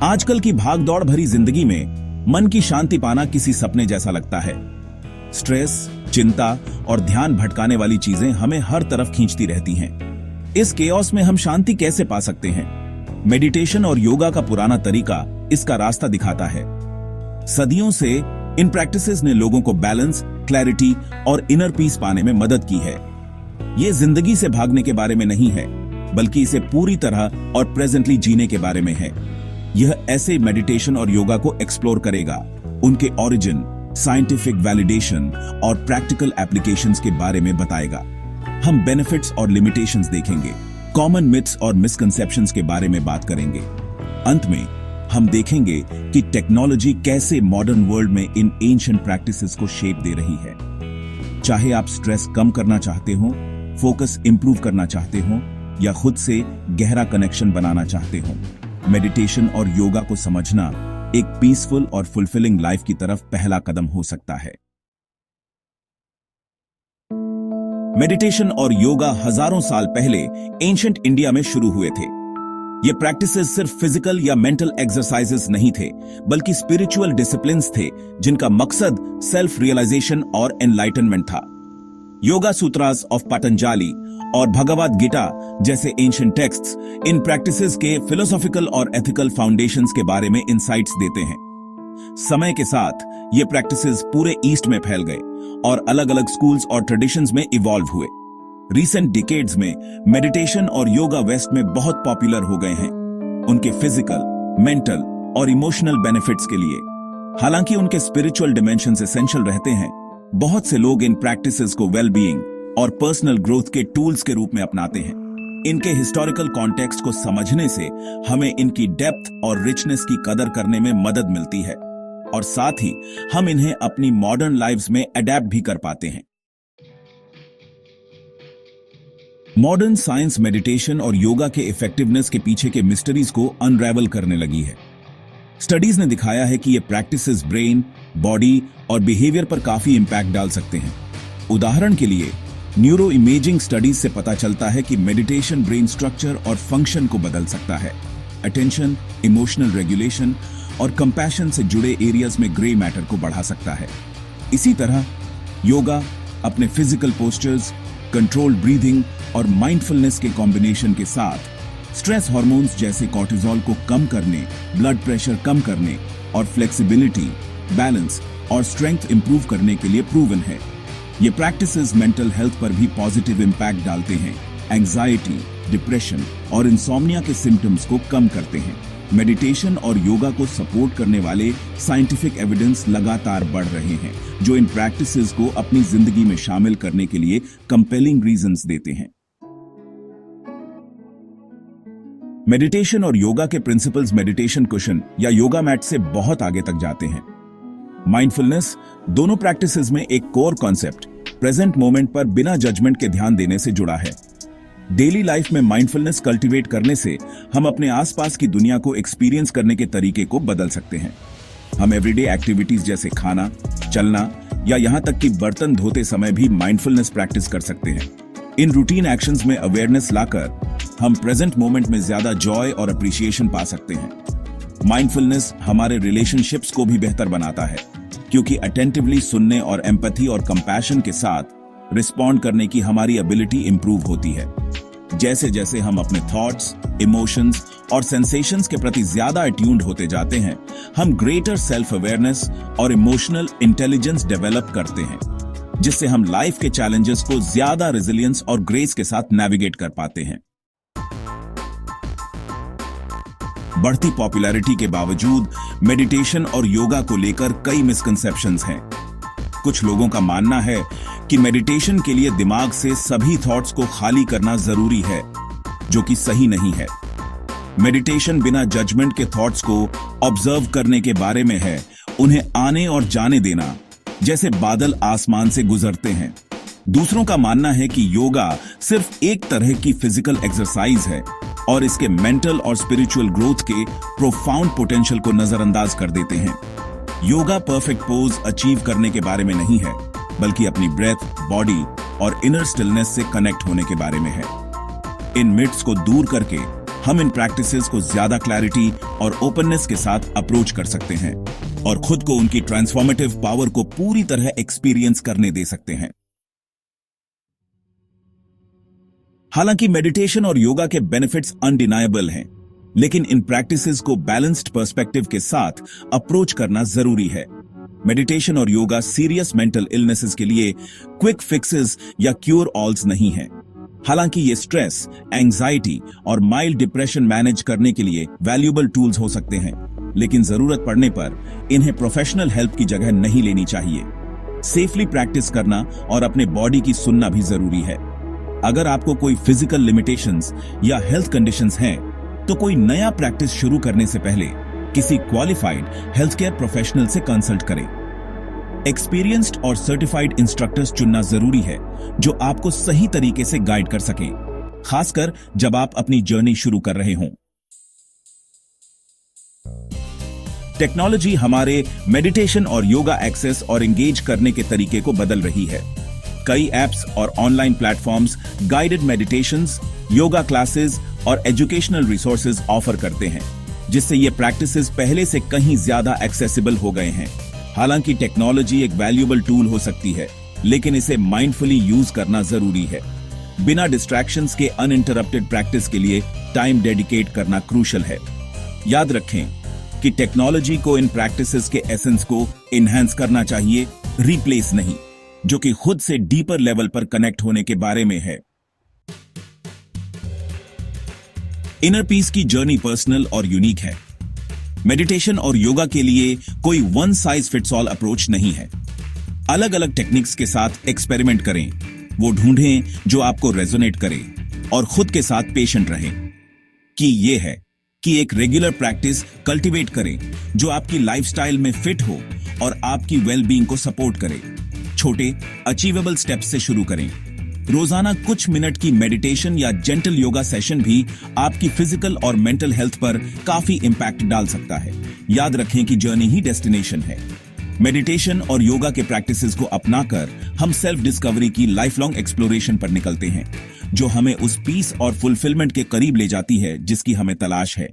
आजकल की भागदौड़ भरी जिंदगी में मन की शांति पाना किसी सपने जैसा लगता है। स्ट्रेस, चिंता और ध्यान भटकाने वाली चीजें हमें हर तरफ खींचती रहती हैं। इस केओस में हम शांति कैसे पा सकते हैं? मेडिटेशन और योगा का पुराना तरीका इसका रास्ता दिखाता है। सदियों से इन प्रैक्टिसेस ने लोगों को बैलेंस, क्लैरिटी और इनर पीस पाने में मदद की है। ये जिंदगी से भागने के बारे में नहीं है, बल्कि इसे पूरी तरह और प्रेजेंटली जीने के बारे में है। यह ऐसे मेडिटेशन और योगा को एक्सप्लोर करेगा, उनके ओरिजिन, साइंटिफिक वैलिडेशन और प्रैक्टिकल एप्लीकेशंस के बारे में बताएगा। हम बेनिफिट्स और लिमिटेशंस देखेंगे, कॉमन मिथ्स और मिसकंसेप्शंस के बारे में बात करेंगे। अंत में हम देखेंगे कि टेक्नोलॉजी कैसे मॉडर्न वर्ल्ड में इन एंशिएंट प्रैक्टिसेस को शेप दे रही है। चाहे आप स्ट्रेस कम करना चाहते हो, फोकस इंप्रूव करना चाहते हो या खुद से गहरा कनेक्शन बनाना चाहते हो, मेडिटेशन और योगा को समझना एक पीसफुल और फुलफिलिंग लाइफ की तरफ पहला कदम हो सकता है। मेडिटेशन और योगा हजारों साल पहले एंशिएंट इंडिया में शुरू हुए थे। ये प्रैक्टिसेस सिर्फ फिजिकल या मेंटल एक्सरसाइजेस नहीं थे, बल्कि स्पिरिचुअल डिसिप्लिन्स थे जिनका मकसद सेल्फ रियलाइजेशन और एनलाइटनमेंट था। योगा सूत्रास ऑफ पतंजलि और भगवद गीता जैसे एंशिएंट टेक्स्ट्स इन प्रैक्टिसेस के फिलोसॉफिकल और एथिकल फाउंडेशंस के बारे में इंसाइट्स देते हैं। समय के साथ ये प्रैक्टिसेस पूरे ईस्ट में फैल गए और अलग अलग स्कूल्स और ट्रेडिशंस में इवॉल्व हुए। रिसेंट डिकेड्स में मेडिटेशन और योगा वेस्ट में बहुत पॉपुलर हो गए हैं, उनके फिजिकल, मेंटल और इमोशनल बेनिफिट्स के लिए। हालांकि उनके स्पिरिचुअल डिमेंशंस एसेंशियल रहते हैं, बहुत से लोग इन प्रैक्टिसेस को वेल बीइंग और पर्सनल ग्रोथ के टूल्स के रूप में अपनाते हैं। इनके हिस्टोरिकल कॉन्टेक्स्ट को समझने से हमें इनकी डेप्थ और रिचनेस की कदर करने में मदद मिलती है और साथ ही हम इन्हें अपनी मॉडर्न लाइव्स में अडैप्ट भी कर पाते हैं। मॉडर्न साइंस मेडिटेशन और योगा के इफेक्टिवनेस के पीछे के मिस्टरीज को अनरेवल करने लगी है। स्टडीज ने दिखाया है कि ये प्रैक्टिसेस ब्रेन, बॉडी और बिहेवियर पर काफी इंपैक्ट डाल सकते हैं। उदाहरण के लिए न्यूरो इमेजिंग स्टडीज से पता चलता है कि मेडिटेशन ब्रेन स्ट्रक्चर और फंक्शन को बदल सकता है। अटेंशन, इमोशनल रेगुलेशन और कंपैशन से जुड़े एरियाज में ग्रे मैटर को बढ़ा सकता है। इसी तरह योगा अपने फिजिकल पोस्चर्स, कंट्रोल्ड ब्रीदिंग और माइंडफुलनेस के कॉम्बिनेशन के साथ स्ट्रेस हार्मोन्स जैसे कॉर्टिसोल को कम करने, ब्लड प्रेशर कम करने और फ्लेक्सिबिलिटी, बैलेंस और स्ट्रेंथ इंप्रूव करने के लिए प्रूवन है। ये प्रैक्टिसेस मेंटल हेल्थ पर भी पॉजिटिव इंपैक्ट डालते हैं, एंजाइटी, डिप्रेशन और इंसोम्निया के सिम्टम्स को कम करते हैं। मेडिटेशन और योगा को सपोर्ट करने वाले साइंटिफिक एविडेंस लगातार बढ़ रहे हैं, जो इन प्रैक्टिसेस को अपनी जिंदगी में शामिल करने के लिए कंपेलिंग रीजंस देते हैं। मेडिटेशन और योगा के प्रिंसिपल्स मेडिटेशन कुशन या योगा मैट से बहुत आगे तक जाते हैं। माइंडफुलनेस दोनों प्रैक्टिसेस में एक कोर कॉन्सेप्ट प्रेजेंट मोमेंट पर बिना जजमेंट के ध्यान देने से जुड़ा है। डेली लाइफ में माइंडफुलनेस कल्टीवेट करने से हम अपने आसपास की दुनिया को एक्सपीरियंस करने के तरीके को बदल सकते हैं। हम एवरीडे एक्टिविटीज जैसे खाना, चलना या यहां तक कि बर्तन धोते समय भी माइंडफुलनेस प्रैक्टिस कर सकते हैं। इन रूटीन एक्शंस में अवेयरनेस लाकर हम प्रेजेंट मोमेंट में ज्यादा जॉय और अप्रिसिएशन पा सकते हैं। माइंडफुलनेस हमारे रिलेशनशिप्स को भी बेहतर बनाता है, क्योंकि अटेंटिवली सुनने और एम्पैथी और कंपैशन के साथ रिस्पॉन्ड करने की हमारी एबिलिटी इंप्रूव होती है। जैसे जैसे हम अपने थॉट्स, इमोशंस और सेंसेशंस के प्रति ज्यादा अट्यून्ड होते जाते हैं, हम ग्रेटर सेल्फ अवेयरनेस और इमोशनल इंटेलिजेंस डेवलप करते हैं, जिससे हम लाइफ के चैलेंजेस को ज्यादा रेजिलियंस और ग्रेस के साथ नेविगेट कर पाते हैं। बढ़ती पॉपुलैरिटी के बावजूद मेडिटेशन और योगा को लेकर कई मिसकंसेप्शंस हैं। कुछ लोगों का मानना है कि मेडिटेशन के लिए दिमाग से सभी थॉट्स को खाली करना जरूरी है, जो कि सही नहीं है। मेडिटेशन बिना जजमेंट के थॉट्स को ऑब्जर्व करने के बारे में है, उन्हें आने और जाने देना, जैसे बादल आसमान से गुजरते हैं। दूसरों का मानना है कि योगा सिर्फ एक तरह की फिजिकल एक्सरसाइज है और इसके मेंटल और स्पिरिचुअल ग्रोथ के प्रोफाउंड पोटेंशियल को नजरअंदाज कर देते हैं। योगा परफेक्ट पोज अचीव करने के बारे में नहीं है, बल्कि अपनी ब्रेथ, बॉडी और इनर स्टिलनेस से कनेक्ट होने के बारे में है। इन मिथ्स को दूर करके हम इन प्रैक्टिसेस को ज्यादा क्लैरिटी और ओपननेस के साथ अप्रोच कर सकते हैं और खुद को उनकी ट्रांसफॉर्मेटिव पावर को पूरी तरह एक्सपीरियंस करने दे सकते हैं। हालांकि मेडिटेशन और योगा के बेनिफिट्स अनडिनायबल हैं, लेकिन इन प्रैक्टिसेस को बैलेंस्ड पर्सपेक्टिव के साथ अप्रोच करना जरूरी है। मेडिटेशन और योगा सीरियस मेंटल इलनेसेस के लिए क्विक फिक्सेस या क्योर ऑल्स नहीं हैं। हालांकि ये स्ट्रेस, एंजाइटी और माइल्ड डिप्रेशन मैनेज करने के लिए वैल्यूएबल टूल्स हो सकते हैं, लेकिन जरूरत पड़ने पर इन्हें प्रोफेशनल हेल्प की जगह नहीं लेनी चाहिए। सेफली प्रैक्टिस करना और अपने बॉडी की सुनना भी जरूरी है। अगर आपको कोई फिजिकल लिमिटेशंस या हेल्थ कंडीशंस हैं, तो कोई नया प्रैक्टिस शुरू करने से पहले किसी क्वालिफाइड हेल्थ केयर प्रोफेशनल से कंसल्ट करें। एक्सपीरियंस्ड और सर्टिफाइड इंस्ट्रक्टर्स चुनना जरूरी है जो आपको सही तरीके से गाइड कर सकें, खासकर जब आप अपनी जर्नी शुरू कर रहे हों। टेक्नोलॉजी हमारे मेडिटेशन और योगा एक्सेस और एंगेज करने के तरीके को बदल रही है। कई एप्स और online platforms guided meditations, yoga classes और एजुकेशनल रिसोर्सेज ऑफर करते हैं, जिससे ये प्रैक्टिसेस पहले से कहीं ज्यादा एक्सेसिबल हो गए हैं। हालांकि टेक्नोलॉजी एक वैल्यूएबल टूल हो सकती है, लेकिन इसे माइंडफुली यूज करना जरूरी है। बिना डिस्ट्रैक्शंस के अनइंटरप्टेड प्रैक्टिस के लिए टाइम डेडिकेट करना क्रूशल है। याद रखें कि टेक्नोलॉजी को इन प्रैक्टिसेस के एसेंस को इनहैंस करना चाहिए, रिप्लेस नहीं, जो कि खुद से डीपर लेवल पर कनेक्ट होने के बारे में है। इनर पीस की जर्नी पर्सनल और यूनिक है। मेडिटेशन और योगा के लिए कोई one size fits all approach नहीं है। अलग अलग टेक्निक्स के साथ एक्सपेरिमेंट करें, वो ढूंढें जो आपको रेजोनेट करे और खुद के साथ पेशेंट रहें। कि ये है कि एक रेगुलर प्रैक्टिस कल्टीवेट करें जो आपकी लाइफस्टाइल में फिट हो और आपकी वेलबींग को सपोर्ट करे। छोटे अचीवेबल स्टेप्स से शुरू करें। रोजाना कुछ मिनट की मेडिटेशन या जेंटल योगा सेशन भी आपकी फिजिकल और मेंटल हेल्थ पर काफी इंपैक्ट डाल सकता है। याद रखें कि जर्नी ही डेस्टिनेशन है। मेडिटेशन और योगा के प्रैक्टिसेस को अपनाकर हम सेल्फ डिस्कवरी की लाइफ लॉन्ग एक्सप्लोरेशन पर निकलते हैं, जो हमें उस पीस और फुलफिलमेंट के करीब ले जाती है जिसकी हमें तलाश है।